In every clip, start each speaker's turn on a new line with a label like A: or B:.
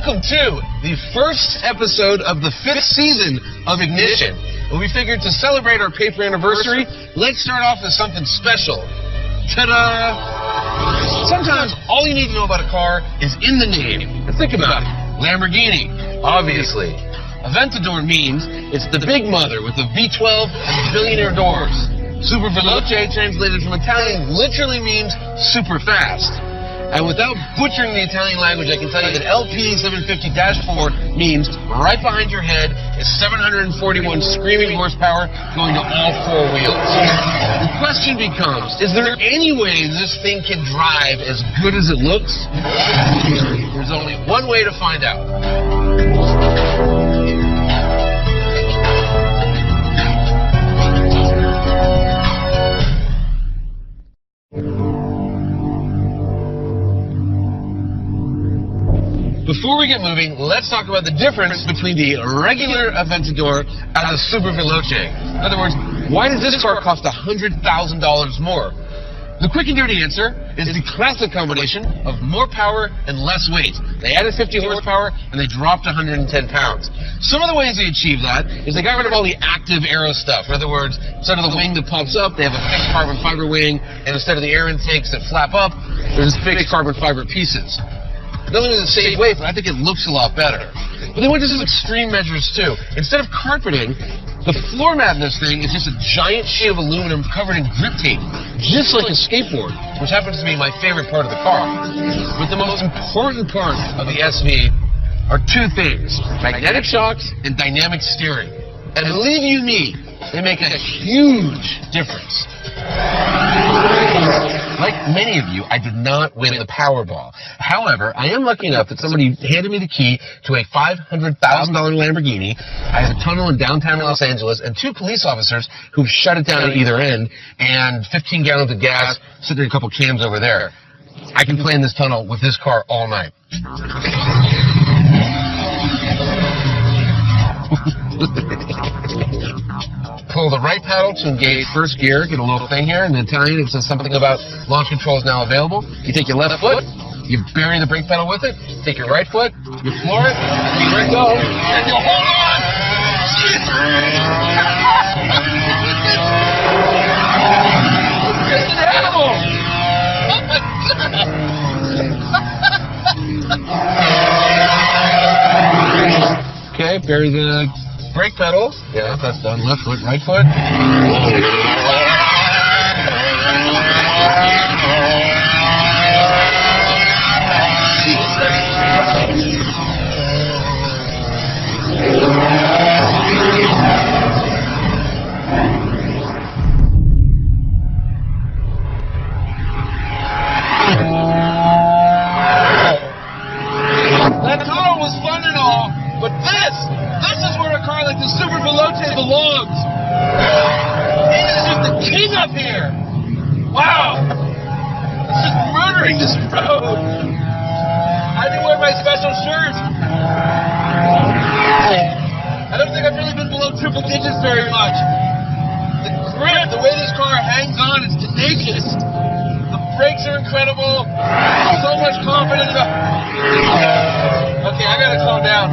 A: Welcome to the first episode of the 5th season of Ignition. And we figured to celebrate our paper anniversary, let's start off with something special. Ta-da! Sometimes all you need to know about a car is in the name. And think about it. Lamborghini, obviously. Aventador means it's the big mother with the V12 and billionaire doors. Super veloce, translated from Italian, literally means super fast. And without butchering the Italian language, I can tell you that LP750-4 means right behind your head is 741 screaming horsepower going to all 4 wheels. The question becomes, is there any way this thing can drive as good as it looks? There's only one way to find out. Before we get moving, let's talk about the difference between the regular Aventador and the Super Veloce. In other words, why does this car cost $100,000 more? The quick and dirty answer is the classic combination of more power and less weight. They added 50 horsepower and they dropped 110 pounds. Some of the ways they achieve that is they got rid of all the active aero stuff. In other words, instead of the wing that pops up, they have a fixed carbon fiber wing, and instead of the air intakes that flap up, there's fixed carbon fiber pieces. Not only does it save weight, but I think it looks a lot better. But they went to some extreme measures too. Instead of carpeting, the floor mat in this thing is just a giant sheet of aluminum covered in grip tape, just like a skateboard, which happens to be my favorite part of the car. But the most important part of the SV are 2 things: magnetic shocks and dynamic steering. And believe you me, they make a huge difference. Like many of you, I did not win the Powerball. However, I am lucky enough that somebody handed me the key to a $500,000 Lamborghini. I have a tunnel in downtown Los Angeles and 2 police officers who've shut it down at either end, and 15 gallons of gas sitting in a couple cans over there. I can play in this tunnel with this car all night. Pull the right paddle to engage first gear, get a little thing here. In Italian, it says something about launch control is now available. You take your left foot, you bury the brake pedal with it, take your right foot, you floor it, you let go, and you hold on! Just an animal! Oh my God! Okay, bury the brake pedal. Yeah, that's done. Left foot, right foot. That tunnel was fun and all, but this is where a car like the Super Veloce belongs. It is just the king up here. Wow. It's just murdering this road. I didn't wear my special shirt. I don't think I've really been below triple digits very much. The grip, the way this car hangs on, it's tenacious. The brakes are incredible. So much confidence. Okay, I gotta calm down.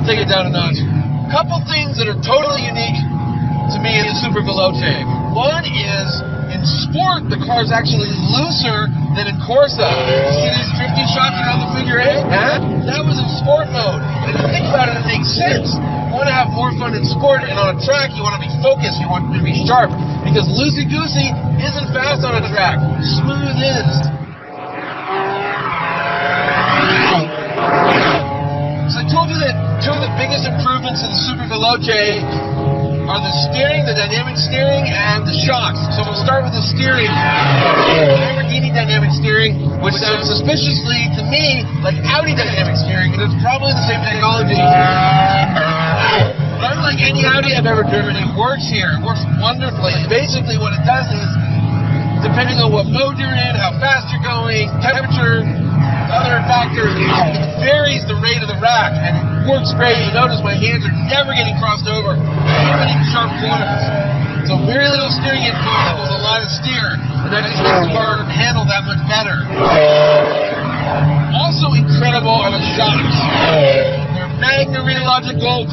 A: Take it down a notch. Couple things that are totally unique to me in the Super Veloce. One is, in sport, the car's actually looser than in Corsa. See these drifting shots around the figure 8? Huh? That was in sport mode. And if you think about it, it makes sense. You want to have more fun in sport, and on a track, you want to be focused, you want to be sharp. Because loosey-goosey isn't fast on a track. Smooth is. So I told you that 2 of the biggest improvements in the Super Veloce are the steering, the dynamic steering, and the shocks. So we'll start with the steering. Lamborghini dynamic steering, which sounds suspiciously to me like Audi dynamic steering, and it's probably the same technology. But unlike any Audi I've ever driven, it works here. It works wonderfully. And basically what it does is, depending on what mode you're in, how fast you're going, temperature, other factors, it varies the rate of the rack, and it works great. You notice my hands are never getting crossed over, even in sharp corners. So very little steering input equals a lot of steer, and that just makes the car handle that much better. Also incredible are the shocks. They're magnetic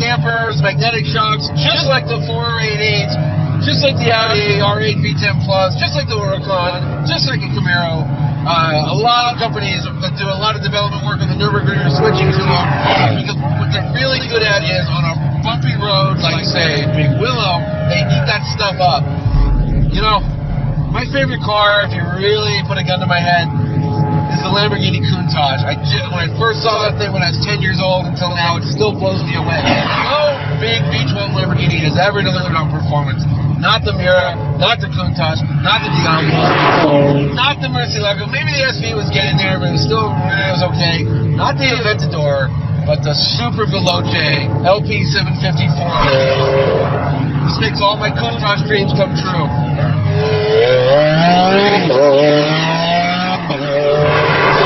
A: dampers, magnetic shocks, just like the 488s, just like the Audi R8 V10 Plus, just like the Huracan, just like a Camaro. A lot of companies that do a lot of development work on the Nürburgring are switching to them because what they're really good at is on a bumpy road, like say Big Willow, they eat that stuff up. You know, my favorite car, if you really put a gun to my head, is the Lamborghini Countach. When I first saw that thing when I was 10 years old until now, it still blows me away. No big V12 Lamborghini has ever delivered on performance. Not the Mira, not the Countach, not the Diablo, not the Murcielago. Maybe the SV was getting there, but it was okay. Not the Aventador, but the Super Veloce LP750. This makes all my Countach dreams come true.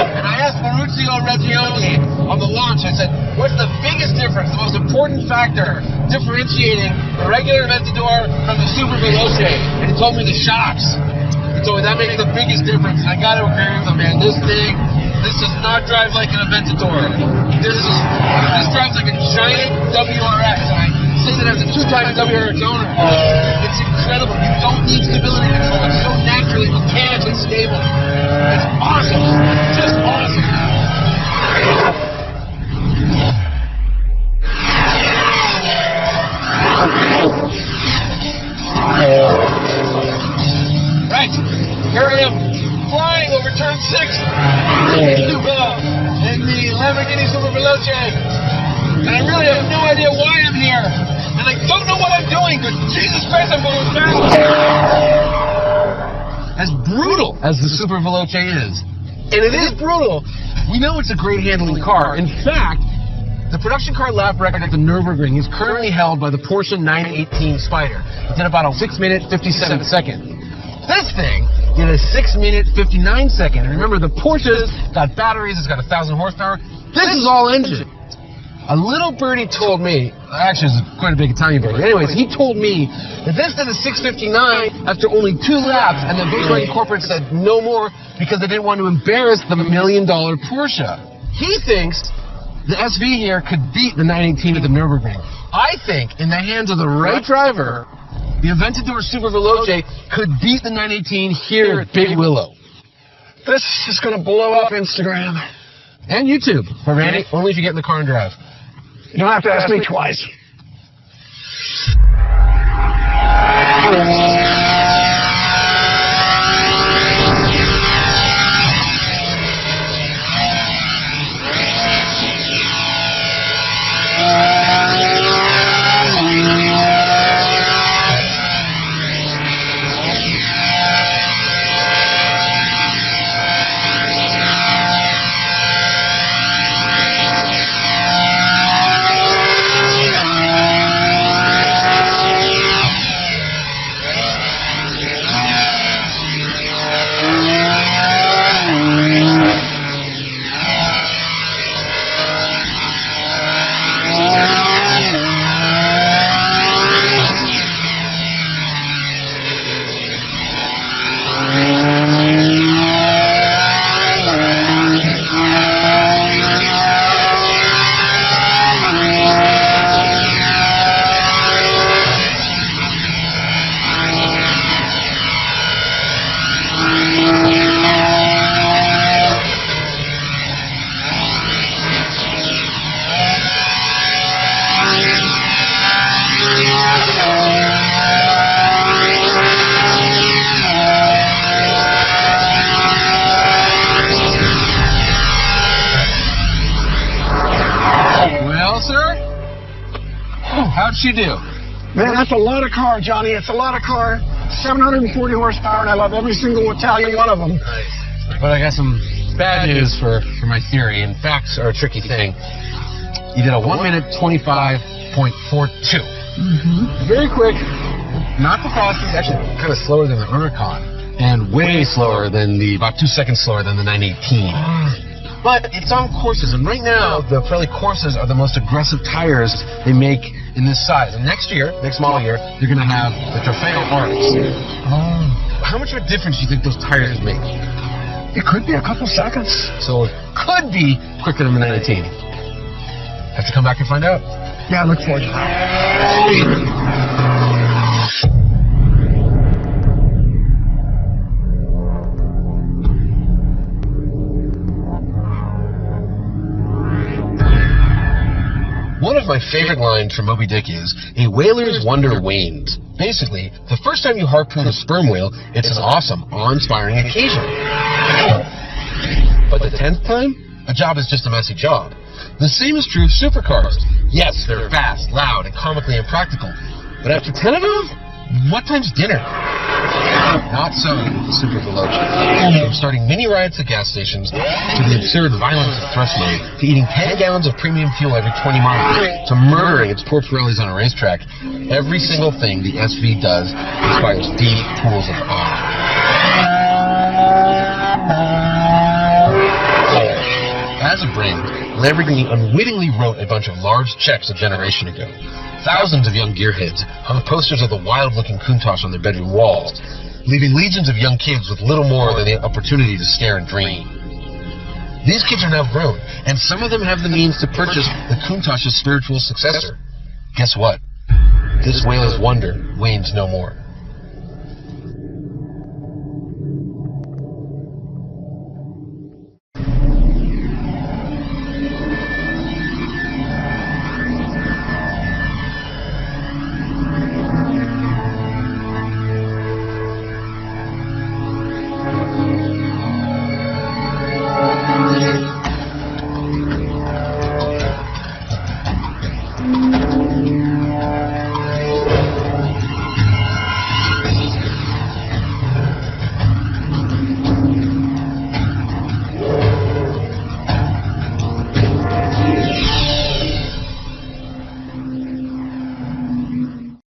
A: And I asked Maurizio Reggioni on the launch, I said, what's the biggest difference, the most important factor differentiating the regular Aventador from the Super Veloce? And he told me the shocks. He told me that makes the biggest difference. And I got to agree with him, man. This does not drive like an Aventador. This drives like a giant WRX. And I say that as a two-time WRX owner. It's incredible. You don't need stability control. It's so naturally mechanically stable. It's awesome. Just awesome. Right, here I am, flying over turn 6 in the Lamborghini Super Veloce, and I really have no idea why I'm here, and I don't know what I'm doing, because Jesus Christ, I'm going fast. As brutal as the Super Veloce is, and it is brutal, we know it's a great handling car. In fact, the production car lap record at the Nürburgring is currently held by the Porsche 918 Spider. It did about a 6-minute, 57-second. This thing did a 6-minute, 59-second. And remember, the Porsche's got batteries, it's got 1,000 horsepower. This is all engine. A little birdie told me, actually it's quite a big Italian birdie, anyways, he told me that this did a 6:59 after only 2 laps, and the Volkswagen corporate said no more because they didn't want to embarrass the $1 million Porsche. He thinks the SV here could beat the 918 at the Nürburgring. I think, in the hands of the right driver, the Aventador Super Veloce could beat the 918 here at Big Willow.
B: This is going to blow up Instagram.
A: And YouTube. But Randy, only if you get in the car and drive.
B: You don't have to ask me twice.
A: How'd she do?
B: Man, that's a lot of car, Johnny. It's a lot of car. 740 horsepower, and I love every single Italian one of them.
A: Nice. But I got some bad news for my theory, and facts are a tricky thing. You did a 1-minute 25.42. Very quick. Not the fastest, actually kind of slower than the Huracan, and way slower than about 2 seconds slower than the 918. But it's on courses, and right now the Pirelli Corsas are the most aggressive tires they make in this size. And next year, next model year, you're going to have the Trofeo Arcs. How much of a difference do you think those tires make?
B: It could be a couple seconds.
A: So it could be quicker than the 918. Have to come back and find out.
B: Yeah, I look forward to that.
A: One of my favorite lines from Moby Dick is, "A whaler's wonder wanes." Basically, the first time you harpoon a sperm whale, it's an awesome, awe-inspiring occasion. But the 10th time, a job is just a messy job. The same is true of supercars. Yes, they're fast, loud, and comically impractical. But after 10 of them, what time's dinner? Not so with the Super Veloce. From starting mini riots at gas stations, to the absurd violence of thrust mode, to eating 10 gallons of premium fuel every 20 miles, to murdering its poor Pirellis on a racetrack, every single thing the SV does inspires deep pools of awe. As a brand, Lamborghini unwittingly wrote a bunch of large checks a generation ago. Thousands of young gearheads hung posters of the wild-looking Countach on their bedroom walls, leaving legions of young kids with little more than the opportunity to stare and dream. These kids are now grown, and some of them have the means to purchase the Countach's spiritual successor. Guess what? This whaler's wonder wanes no more.